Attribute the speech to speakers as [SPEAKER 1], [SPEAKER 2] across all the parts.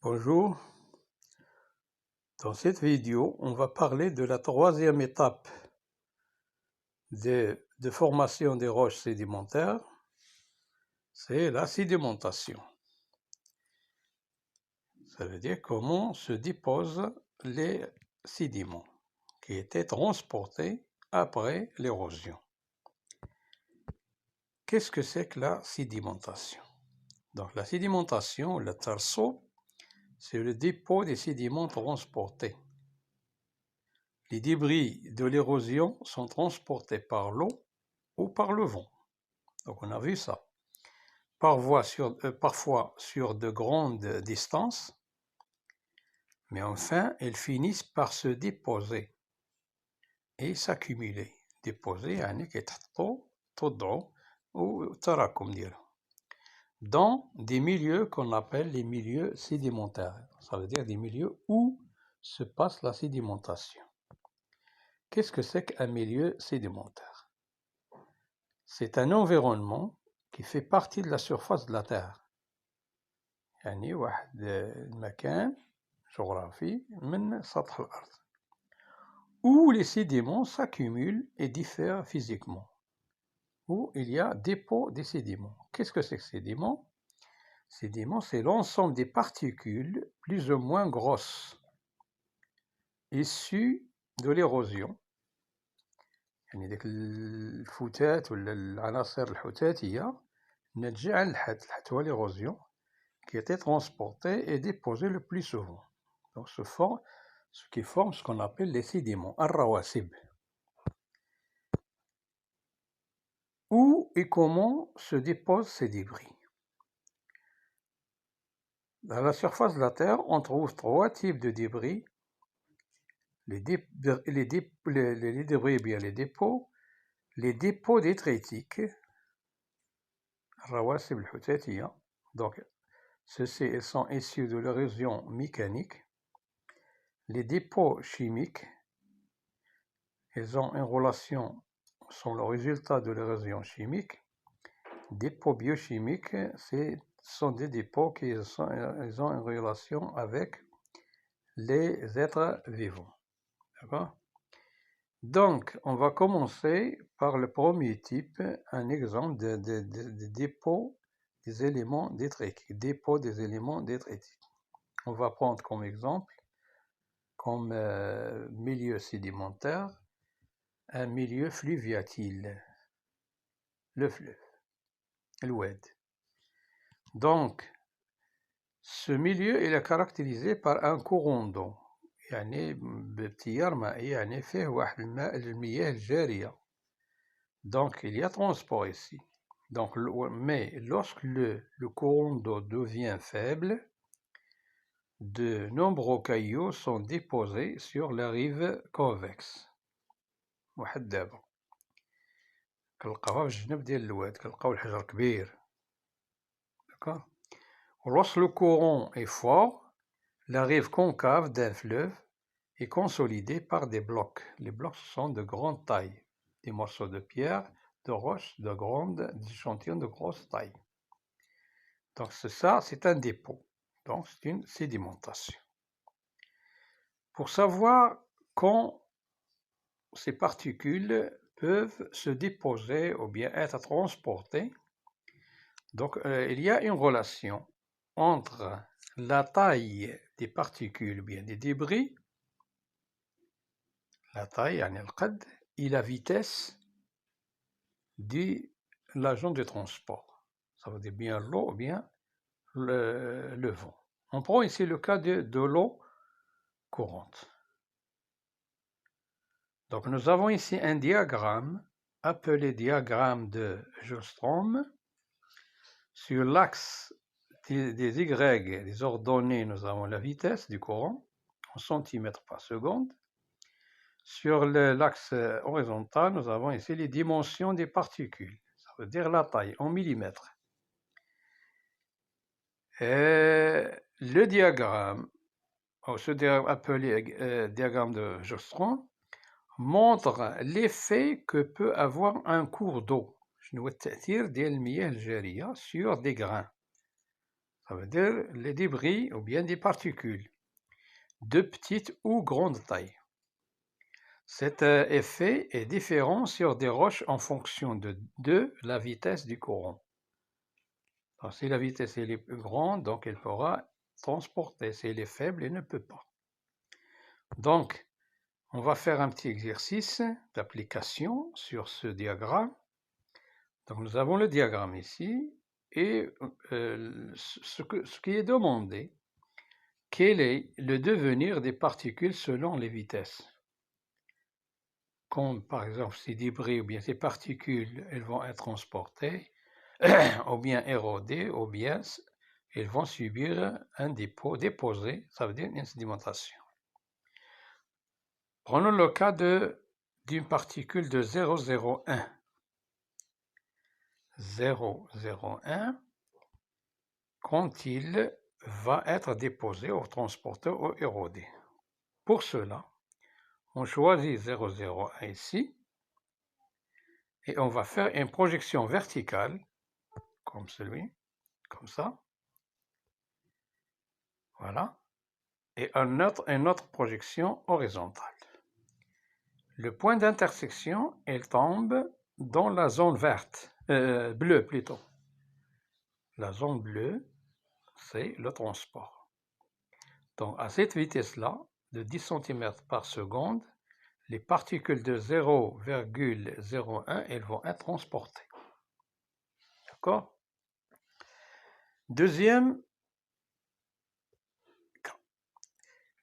[SPEAKER 1] Bonjour, dans cette vidéo, on va parler de la troisième étape de formation des roches sédimentaires, c'est la sédimentation. Ça veut dire comment se déposent les sédiments qui étaient transportés après l'érosion. Qu'est-ce que c'est que la sédimentation? Donc la sédimentation, le tarsou, c'est le dépôt des sédiments transportés. Les débris de l'érosion sont transportés par l'eau ou par le vent. Donc on a vu ça. Parfois sur de grandes distances, mais enfin elles finissent par se déposer et s'accumuler. Déposer يعني كيتحطوا تضعوا وتراكم ديالهم dans des milieux qu'on appelle les milieux sédimentaires. Ça veut dire des milieux où se passe la sédimentation. Qu'est-ce que c'est qu'un milieu sédimentaire? C'est un environnement qui fait partie de la surface de la Terre. يعني واحد المكان جغرافي من سطح الأرض où les sédiments s'accumulent et diffèrent physiquement, où il y a dépôt des sédiments. Qu'est-ce que c'est que sédiments? Sédiments, c'est l'ensemble des particules plus ou moins grosses issues de l'érosion. يعني داك الفتات ولا العناصر الحتاتية ناتجة عن الحت هو l'érosion qui était transporté et déposé le plus souvent. Donc ce qui forme ce qu'on appelle les sédiments, الرواسب. Où et comment se déposent ces débris? Dans la surface de la Terre, on trouve trois types de débris. Les débris, bien les dépôts détritiques, الرواسب الحتاتية. Donc ceux-ci sont issus de l'érosion mécanique. Les dépôts chimiques, ils ont une relation, sont le résultat de l'érosion chimique. Dépôts biochimiques, ce sont des dépôts qui ils ont une relation avec les êtres vivants. D'accord? Donc, on va commencer par le premier type, un exemple de dépôt des éléments détritiques. Dépôt des éléments détritiques. On va prendre comme exemple, comme milieu sédimentaire, un milieu fluviatile, le fleuve, l'oued. Donc, ce milieu il est caractérisé par un courant d'eau, يعني بتيار مائي يعني فيه واحد المياه الجارية. Donc, il y a transport ici. Donc, mais lorsque le courant d'eau devient faible, de nombreux cailloux sont déposés sur la rive convexe. واحد دابا كنلقاوها في الجنب ديال الواد كنلقاو الحجر كبير. D'accord? Lorsque le courant est fort, la rive concave d'un fleuve est consolidée par des blocs. Les blocs sont de grande taille, des morceaux de pierre, de roche, des échantillons de grosse taille. Donc c'est un dépôt. Donc c'est une sédimentation. Pour savoir quand ces particules peuvent se déposer ou bien être transportées, donc il y a une relation entre la taille des particules, bien des débris, la taille, يعني القد, et la vitesse de l'agent de transport. Ça veut dire bien l'eau ou bien le vent. On prend ici le cas de l'eau courante. Donc nous avons ici un diagramme appelé diagramme de Jostrom. Sur l'axe des Y, des ordonnées, nous avons la vitesse du courant en centimètres par seconde. Sur l'axe horizontal, nous avons ici les dimensions des particules, ça veut dire la taille en millimètres. Et le diagramme, appelé diagramme de Jostrom, montre l'effet que peut avoir un cours d'eau. شنو هو التأثير ديال المياه الجارية sur des grains. Ça veut dire les débris ou bien des particules de petite ou grande taille. Cet effet est différent sur des roches en fonction de la vitesse du courant. Alors, si la vitesse est plus grande, donc elle pourra transporter. Si elle est faible, elle ne peut pas. Donc, on va faire un petit exercice d'application sur ce diagramme. Donc, nous avons le diagramme ici et ce qui est demandé, quel est le devenir des particules selon les vitesses. Comme par exemple ces débris ou bien ces particules, elles vont être transportées ou bien érodées ou bien elles vont subir un dépôt, déposé, ça veut dire une sédimentation. Prenons le cas d'une particule de 0,01. 0,01 quand il va être déposé ou transporté ou érodé. Pour cela, on choisit 0,01 ici et on va faire une projection verticale comme celui, comme ça. Voilà. Et une autre projection horizontale. Le point d'intersection, il tombe dans la zone verte, bleue plutôt. La zone bleue, c'est le transport. Donc à cette vitesse-là, de 10 cm par seconde, les particules de 0,01, elles vont être transportées. D'accord? Deuxième cas.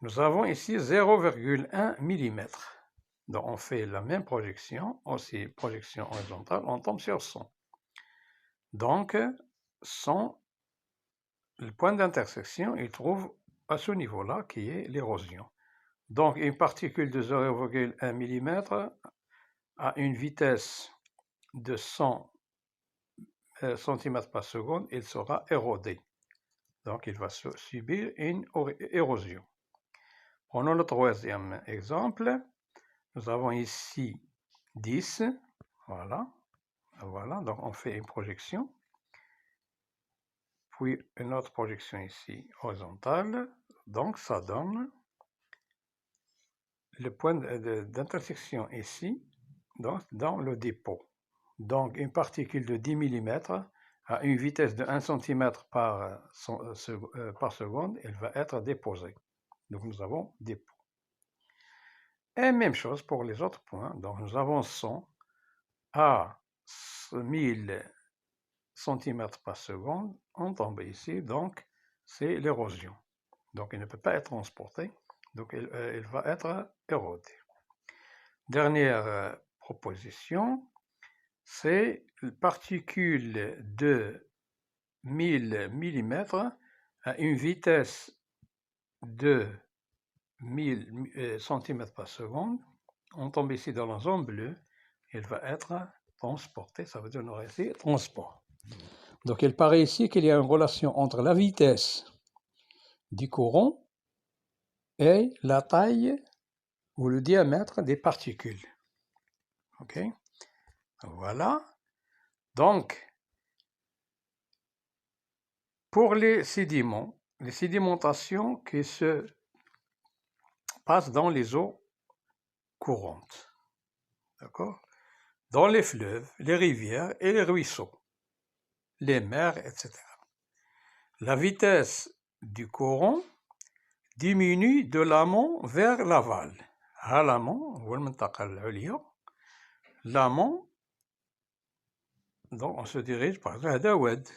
[SPEAKER 1] Nous avons ici 0,1 mm. Donc on fait la même projection, aussi projection horizontale, on tombe sur 100. Donc, 100, le point d'intersection, il trouve à ce niveau-là qui est l'érosion. Donc une particule de 0,1 mm à une vitesse de 100 cm par seconde, il sera érodé. Donc il va subir une érosion. Prenons le troisième exemple. Nous avons ici 10. Voilà. Voilà. Donc on fait une projection. Puis une autre projection ici horizontale. Donc ça donne le point d'intersection ici, donc dans le dépôt. Donc une particule de 10 mm à une vitesse de 1 cm par seconde, elle va être déposée. Donc nous avons dépôt. Et même chose pour les autres points. Donc nous avons 100 à 1000 cm par seconde. On tombe ici, donc c'est l'érosion. Donc elle ne peut pas être transportée, donc elle va être érodée. Dernière proposition, c'est une particule de 1000 mm à une vitesse de 1000 cm par seconde. On tombe ici dans la zone bleue, elle va être transportée, ça veut dire qu'on aura ici transport. Donc il paraît ici qu'il y a une relation entre la vitesse du courant et la taille ou le diamètre des particules. Ok, voilà. Donc, pour les sédiments, les sédimentations qui se passent dans les eaux courantes, d'accord, dans les fleuves, les rivières et les ruisseaux, les mers, etc. La vitesse du courant diminue de l'amont vers l'aval. À l'amont, l'amont, donc on se dirige par exemple à Dawed.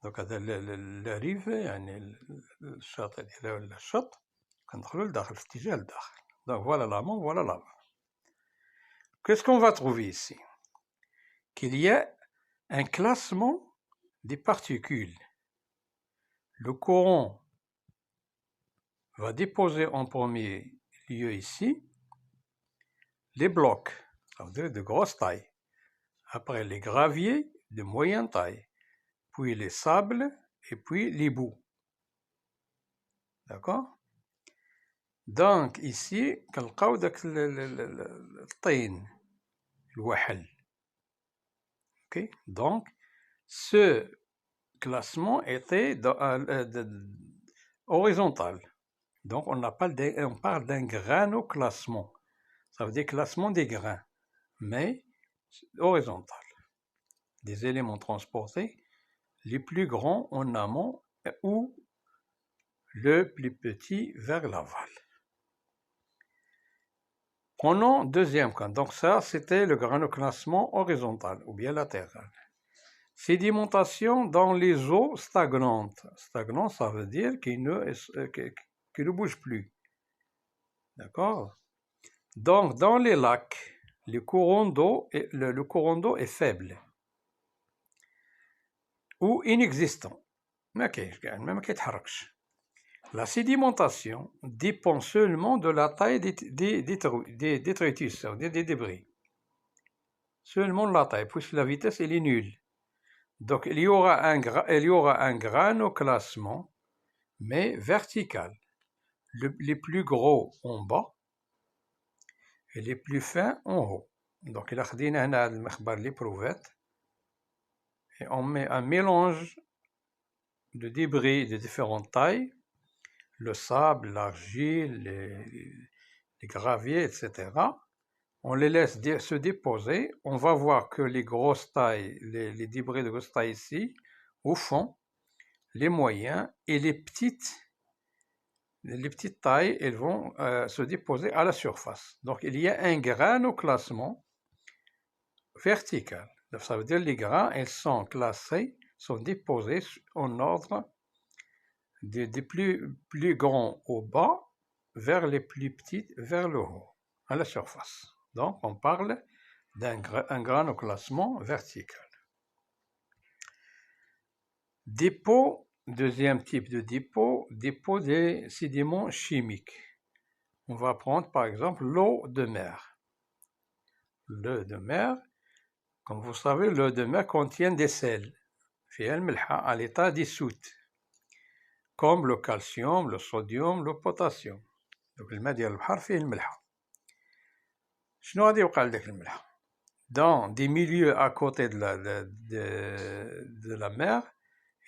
[SPEAKER 1] Donc la rive, يعني الشاطئ ديالها ولا الشط كندخلوا لداخل في اتجاه لداخل. Donc voilà l'amont, voilà l'aval. Qu'est-ce qu'on va trouver ici? Qu'il y a un classement des particules. Le courant va déposer en premier lieu ici les blocs, ça veut dire de grosse taille. Après les graviers de moyenne taille, puis les sables et puis les boues. D'accord? Donc ici, كنلقاو داك الطين الوحل. Ok? Donc ce classement était horizontal. Donc on parle d'un granoclassement. Ça veut dire classement des grains, mais horizontal. Des éléments transportés, les plus grands en amont ou le plus petit vers l'aval. Prenons deuxième cas. Donc ça, c'était le granoclassement horizontal ou bien latéral. Sédimentation dans les eaux stagnantes. Stagnant, ça veut dire qu'il ne bouge plus. D'accord? Donc, dans les lacs, le courant d'eau est faible ou inexistant. La sédimentation dépend seulement de la taille des détritus, des débris. Seulement la taille, puisque la vitesse elle est nulle. Donc il y aura un granoclassement, mais vertical. Les plus gros en bas et les plus fins en haut. Donc il a خدينا هنا هذا المخبر les prouvettes et on met un mélange de débris de différentes tailles, le sable, l'argile, les graviers, etc. On les laisse se déposer. On va voir que les grosses tailles, les débris de grosse taille ici, au fond, les moyens et les petites tailles, elles vont se déposer à la surface. Donc il y a un granoclassement vertical. Ça veut dire que les grains, ils sont classés, sont déposés en ordre des plus grands au bas vers les plus petits vers le haut, à la surface. Donc on parle d'un granoclassement vertical. Dépôt, deuxième type de dépôt des sédiments chimiques. On va prendre par exemple l'eau de mer. L'eau de mer, comme vous savez, l'eau de mer contient des sels, à l'état dissoute, comme le calcium, le sodium, le potassium. Donc الماء ديال البحر فيه الملحة. شنو غادي يوقع لداك الملحة؟ Dans des milieux à côté de la mer,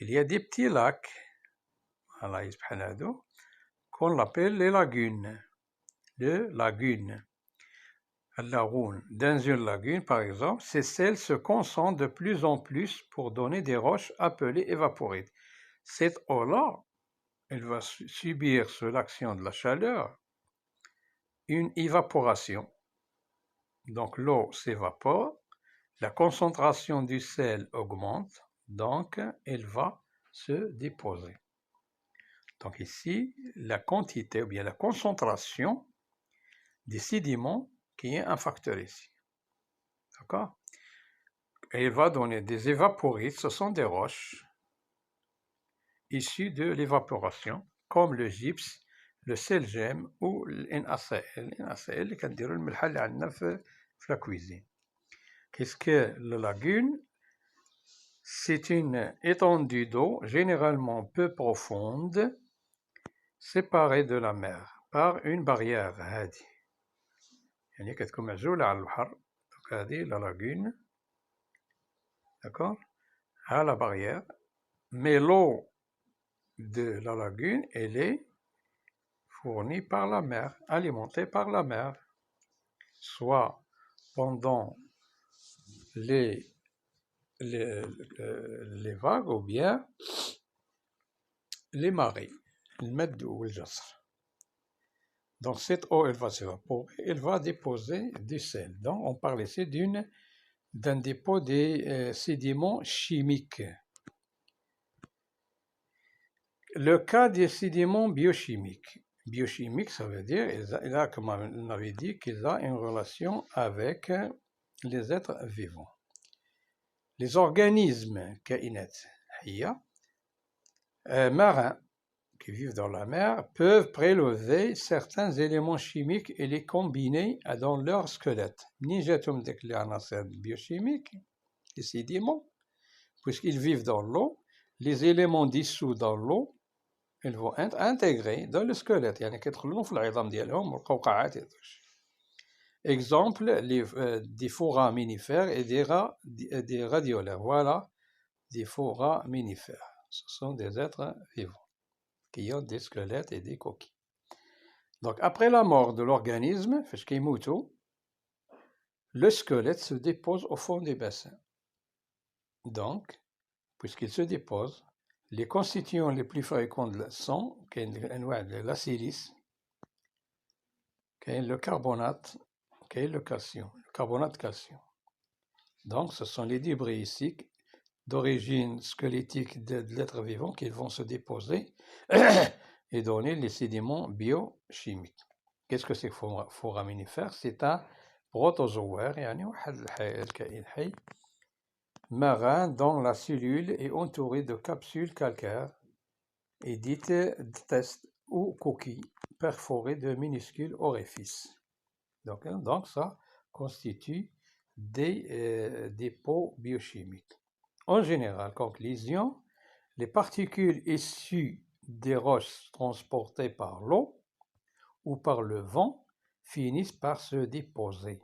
[SPEAKER 1] il y a des petits lacs, qu'on appelle les lagunes. Dans une lagune, par exemple, ces sels se concentrent de plus en plus pour donner des roches appelées évaporites. Cette eau-là, elle va subir sous l'action de la chaleur une évaporation. Donc l'eau s'évapore, la concentration du sel augmente, donc elle va se déposer. Donc ici, la quantité ou bien la concentration des sédiments qui est un facteur ici. D'accord? Et il va donner des évaporites, ce sont des roches issues de l'évaporation, comme le gypse, le selgem ou l'NaCl. l'NaCl اللي كنديروا الملحة اللي عندنا في la cuisine. Qu'est-ce que la lagune? C'est une étendue d'eau généralement peu profonde, séparée de la mer par une barrière هذه. يعني كتكون معزولة على البحر. Donc هذه la lagune. D'accord? À la barrière. Mais l'eau de la lagune, elle est fournie par la mer, alimentée par la mer, soit pendant les vagues ou bien les marées, le mad ou le jasr. Donc cette eau, elle va s'évaporer, elle va déposer du sel. Donc on parle ici d'un dépôt des sédiments chimiques. Le cas des sédiments biochimiques. Biochimique, ça veut dire, comme on avait dit, qu'ils ont une relation avec les êtres vivants. Les organismes marins qui vivent dans la mer peuvent prélever certains éléments chimiques et les combiner dans leur squelette. Biochimiques, les sédiments, puisqu'ils vivent dans l'eau, les éléments dissous dans l'eau, ils vont être intégrés dans le squelette. Exemple, des foraminifères et des radiolaires. Voilà des foraminifères. Ce sont des êtres vivants qui ont des squelettes et des coquilles. Donc, après la mort de l'organisme, le squelette se dépose au fond des bassins. Donc, puisqu'il se dépose, les constituants les plus fréquents sont la silice, le carbonate, le calcium, le carbonate de calcium. Donc, ce sont les débris ici d'origine squelettique de l'être vivant qui vont se déposer et donner les sédiments biochimiques. Qu'est-ce que c'est que foraminifère? C'est un protozoaire, يعني واحد الكائن حي marin dont la cellule est entourée de capsules calcaires et dites testes ou coquilles perforées de minuscules orifices. Donc ça constitue des dépôts biochimiques. En général, conclusion, les particules issues des roches transportées par l'eau ou par le vent finissent par se déposer.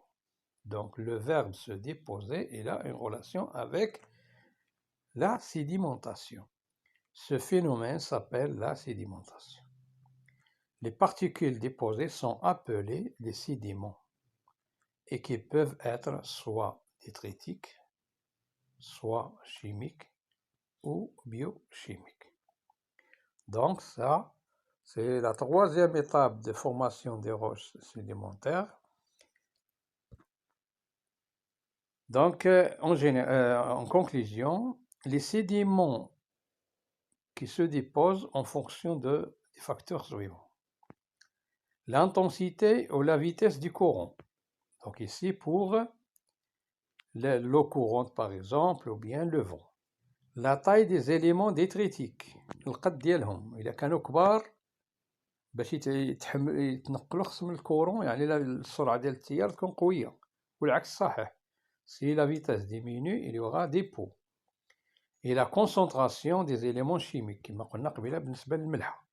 [SPEAKER 1] Donc le verbe se déposer est là une relation avec la sédimentation. Ce phénomène s'appelle la sédimentation. Les particules déposées sont appelées des sédiments et qui peuvent être soit détritiques, soit chimiques ou biochimiques. Donc ça, c'est la troisième étape de formation des roches sédimentaires. Donc, en conclusion, les sédiments qui se déposent en fonction des facteurs suivants. L'intensité ou la vitesse du courant. Donc ici, pour l'eau courante, par exemple, ou bien le vent. La taille des éléments détritiques. القد ديالهم إذا كانوا كبار باش يتنقلوا خصهم الكورون، يعني السرعة ديال التيار تكون قوية، والعكس صحيح. Si la vitesse diminue, il y aura des pots. Et la concentration des éléments chimiques, كما قلنا قبيلة بالنسبة للملحة.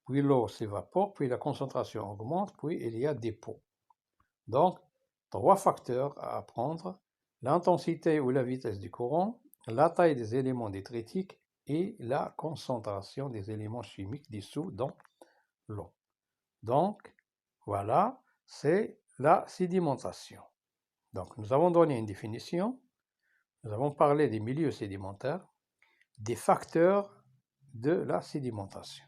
[SPEAKER 1] Puis l'eau s'évapore, puis la concentration augmente, puis il y a des pots. Donc, trois facteurs à apprendre: l'intensité ou la vitesse du courant, la taille des éléments détritiques et la concentration des éléments chimiques dissous dans l'eau. Donc, voilà, c'est la sédimentation. Donc, nous avons donné une définition, nous avons parlé des milieux sédimentaires, des facteurs de la sédimentation.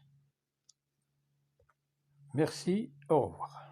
[SPEAKER 1] Merci, au revoir.